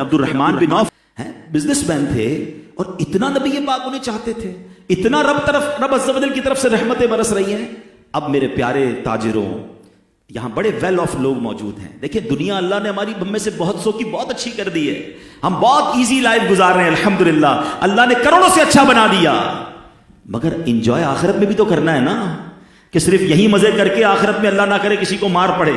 عبد الرحمن بن عوف business man تھے اور اتنا نبی پاک انہیں چاہتے تھے, اتنا رب عز و جل کی طرف سے رحمتیں برس رہی ہیں. اب میرے پیارے تاجروں, یہاں بڑے ویل آف لوگ موجود ہیں. دیکھیں دنیا اللہ نے ہماری ہم میں سے بہت سو کی بہت اچھی کر دی ہے, ہم بہت ایزی لائف گزار رہے ہیں الحمدللہ, اللہ نے کروڑوں سے اچھا بنا دیا. مگر انجوائے آخرت میں بھی تو کرنا ہے نا, کہ صرف یہی مزے کر کے آخرت میں اللہ نہ کرے کسی کو مار پڑے.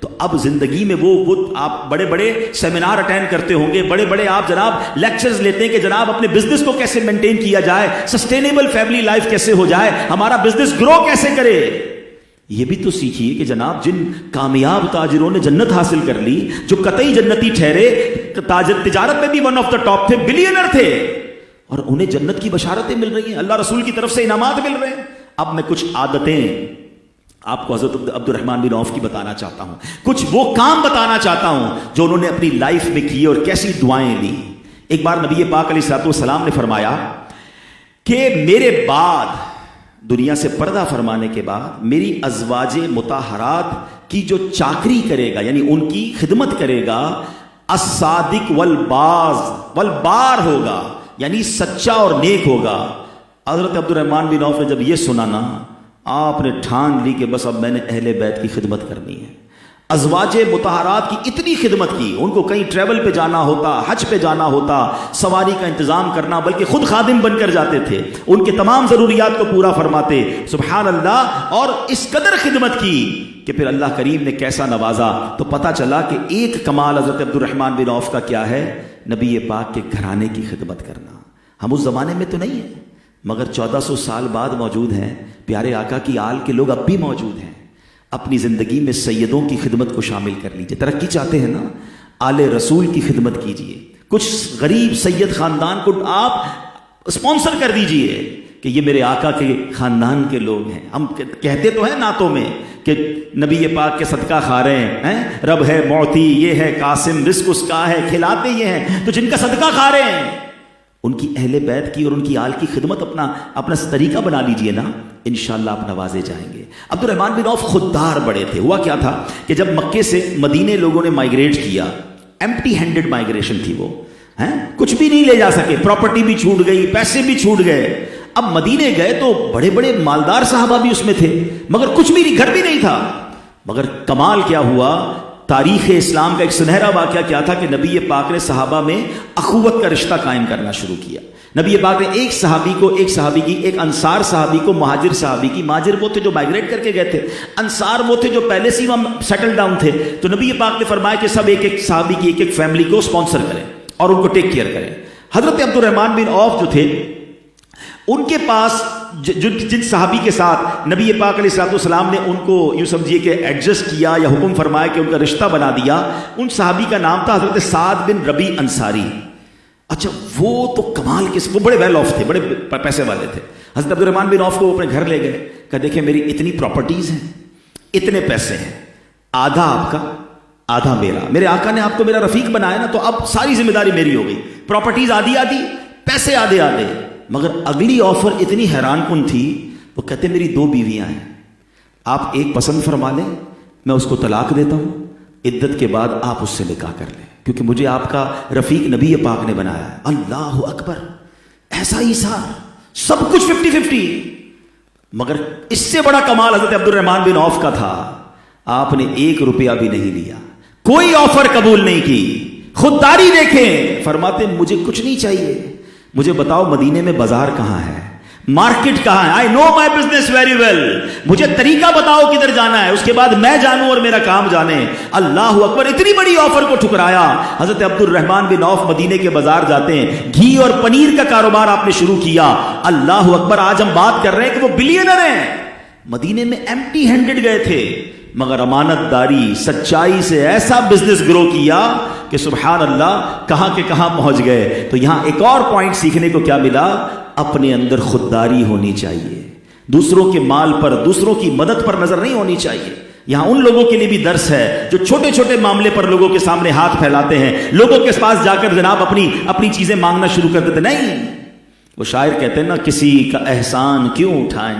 تو اب زندگی میں وہ آپ بڑے بڑے سیمینار اٹینڈ کرتے ہوں گے, بڑے بڑے آپ جناب لیکچرز لیتے ہیں کہ جناب اپنے بزنس کو کیسے مینٹین کیا جائے, سسٹینیبل فیملی لائف کیسے ہو جائے, ہمارا بزنس گرو کیسے کرے. یہ بھی تو سیکھیے کہ جناب جن کامیاب تاجروں نے جنت حاصل کر لی, جو قطعی جنتی ٹھہرے, تجارت میں بھی ون آف دا ٹاپ تھے, بلینئر تھے, اور انہیں جنت کی بشارتیں مل رہی ہیں, اللہ رسول کی طرف سے انعامات مل رہے ہیں. اب میں کچھ عادتیں آپ کو حضرت عبد الرحمن بن عوف کی بتانا چاہتا ہوں, کچھ وہ کام بتانا چاہتا ہوں جو انہوں نے اپنی لائف میں کیے اور کیسی دعائیں لی. ایک بار نبی پاک علیہ الصلوۃ والسلام نے فرمایا کہ میرے بعد, دنیا سے پردہ فرمانے کے بعد, میری ازواج مطہرات کی جو چاکری کرے گا, یعنی ان کی خدمت کرے گا, الصادق والبار ہوگا, یعنی سچا اور نیک ہوگا. حضرت عبد الرحمن بن عوف نے جب یہ سنا نا, آپ نے ٹھان لی کہ بس اب میں نے اہل بیت کی خدمت کرنی ہے. ازواج مطہرات کی اتنی خدمت کی, ان کو کہیں ٹریول پہ جانا ہوتا, حج پہ جانا ہوتا, سواری کا انتظام کرنا, بلکہ خود خادم بن کر جاتے تھے, ان کے تمام ضروریات کو پورا فرماتے. سبحان اللہ. اور اس قدر خدمت کی کہ پھر اللہ کریم نے کیسا نوازا. تو پتہ چلا کہ ایک کمال حضرت عبد الرحمن بن عوف کا کیا ہے, نبی پاک کے گھرانے کی خدمت کرنا. ہم اس زمانے میں تو نہیں ہیں, مگر 1400 سال بعد موجود ہیں. پیارے آقا کی آل کے لوگ اب بھی موجود ہیں. اپنی زندگی میں سیدوں کی خدمت کو شامل کر لیجئے. ترقی چاہتے ہیں نا, آل رسول کی خدمت کیجئے. کچھ غریب سید خاندان کو آپ اسپانسر کر دیجئے کہ یہ میرے آقا کے خاندان کے لوگ ہیں. ہم کہتے تو ہیں نعتوں میں کہ نبی پاک کے صدقہ خا رہے ہیں, رب ہے معطی, یہ ہے قاسم, رزق اس کا ہے, کھلاتے یہ ہیں. تو جن کا صدقہ کھا رہے ہیں ان کی اہل بیت کی اور ان کی آل کی خدمت اپنا طریقہ بنا لیجئے نا, انشاءاللہ آپ نوازے جائیں گے. عبد الرحمن بن عوف خوددار بڑے تھے. ہوا کیا تھا کہ جب مکے سے مدینے لوگوں نے مائیگریٹ کیا, ایمپٹی ہینڈڈ مائیگریشن تھی, وہ کچھ بھی نہیں لے جا سکے, پراپرٹی بھی چھوٹ گئی, پیسے بھی چھوٹ گئے. اب مدینے گئے تو بڑے بڑے مالدار صحابہ بھی اس میں تھے, مگر کچھ بھی نہیں, گھر بھی نہیں تھا. مگر کمال کیا ہوا, تاریخ اسلام کا ایک سنہرا واقعہ کیا تھا کہ نبی پاک نے صحابہ میں اخوت کا رشتہ قائم کرنا شروع کیا. نبی پاک نے ایک صحابی کی, ایک انصار صحابی کو مہاجر صحابی کی, مہاجر وہ تھے جو مائیگریٹ کر کے گئے تھے, انصار وہ تھے جو پہلے سے وہاں سیٹل ڈاؤن تھے. تو نبی پاک نے فرمایا کہ سب ایک ایک صحابی کی, ایک ایک فیملی کو اسپانسر کریں اور ان کو ٹیک کیئر کریں. حضرت عبد الرحمن بن عوف جو تھے, ان کے پاس جن صحابی کے ساتھ نبی پاک علیہ الصلوۃ والسلام نے ان کو یوں سمجھیے کہ ایڈجسٹ کیا یا حکم فرمایا کہ ان کا رشتہ بنا دیا, ان صحابی کا نام تھا حضرت سعد بن ربیع انصاری. اچھا وہ تو کمال کے, وہ بڑے ویل آف تھے, بڑے پیسے والے تھے. حضرت عبد الرحمن بن عوف کو وہ اپنے گھر لے گئے, کہ دیکھیں میری اتنی پراپرٹیز ہیں, اتنے پیسے ہیں, آدھا آپ کا آدھا میرا, میرے آقا نے آپ کو میرا رفیق بنایا نا, تو اب ساری ذمہ داری میری ہو گئی. پراپرٹیز آدھی آدھی, پیسے آدھے آدھے. مگر اگلی آفر اتنی حیران کن تھی, وہ کہتے میری 2 بیویاں ہیں, آپ ایک پسند فرما لیں, میں اس کو طلاق دیتا ہوں, عدت کے بعد آپ اس سے نکاح کر لیں, کیونکہ مجھے آپ کا رفیق نبی پاک نے بنایا ہے. اللہ اکبر, ایسا ایثار, سب کچھ 50-50. مگر اس سے بڑا کمال حضرت عبد الرحمن بن عوف کا تھا, آپ نے 1 روپیہ بھی نہیں لیا, کوئی آفر قبول نہیں کی. خودداری دیکھیں, فرماتے مجھے کچھ نہیں چاہیے, مجھے بتاؤ مدینے میں بازار کہاں ہے, مارکیٹ کہاں ہے, آئی نو مائی بزنس ویری ویل, مجھے طریقہ بتاؤ کدھر جانا ہے, اس کے بعد میں جانوں اور میرا کام جانے. اللہ اکبر, اتنی بڑی آفر کو ٹھکرایا. حضرت عبد الرحمن بن عوف مدینے کے بازار جاتے ہیں, گھی اور پنیر کا کاروبار آپ نے شروع کیا. اللہ اکبر, آج ہم بات کر رہے ہیں کہ وہ بلینئر ہیں. مدینے میں ایمپٹی ہینڈڈ گئے تھے, مگر امانت داری, سچائی سے ایسا بزنس گرو کیا کہ سبحان اللہ کہاں کے کہاں پہنچ گئے. تو یہاں ایک اور پوائنٹ سیکھنے کو کیا ملا, اپنے اندر خودداری ہونی چاہیے, دوسروں کے مال پر, دوسروں کی مدد پر نظر نہیں ہونی چاہیے. یہاں ان لوگوں کے لیے بھی درس ہے جو چھوٹے چھوٹے معاملے پر لوگوں کے سامنے ہاتھ پھیلاتے ہیں, لوگوں کے پاس جا کر جناب اپنی چیزیں مانگنا شروع کر دیتے. نہیں, وہ شاعر کہتے ہیں نا, کسی کا احسان کیوں اٹھائیں,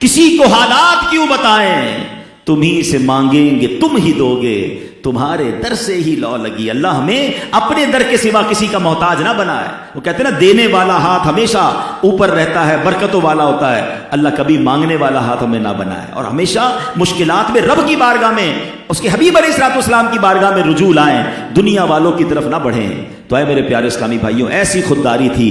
کسی کو حالات کیوں بتائیں, تمہیں سے مانگیں گے تم ہی دو گے, تمہارے در سے ہی لو لگی. اللہ ہمیں اپنے در کے سوا کسی کا محتاج نہ بنائے. وہ کہتے ہیں نا دینے والا ہاتھ ہمیشہ اوپر رہتا ہے, برکتوں والا ہوتا ہے. اللہ کبھی مانگنے والا ہاتھ ہمیں نہ بنائے, اور ہمیشہ مشکلات میں رب کی بارگاہ میں, اس کے حبیب علیہ الصلوۃ والسلام کی بارگاہ میں رجوع لائیں, دنیا والوں کی طرف نہ بڑھیں. تو اے میرے پیارے اسلامی بھائیوں, ایسی خودداری تھی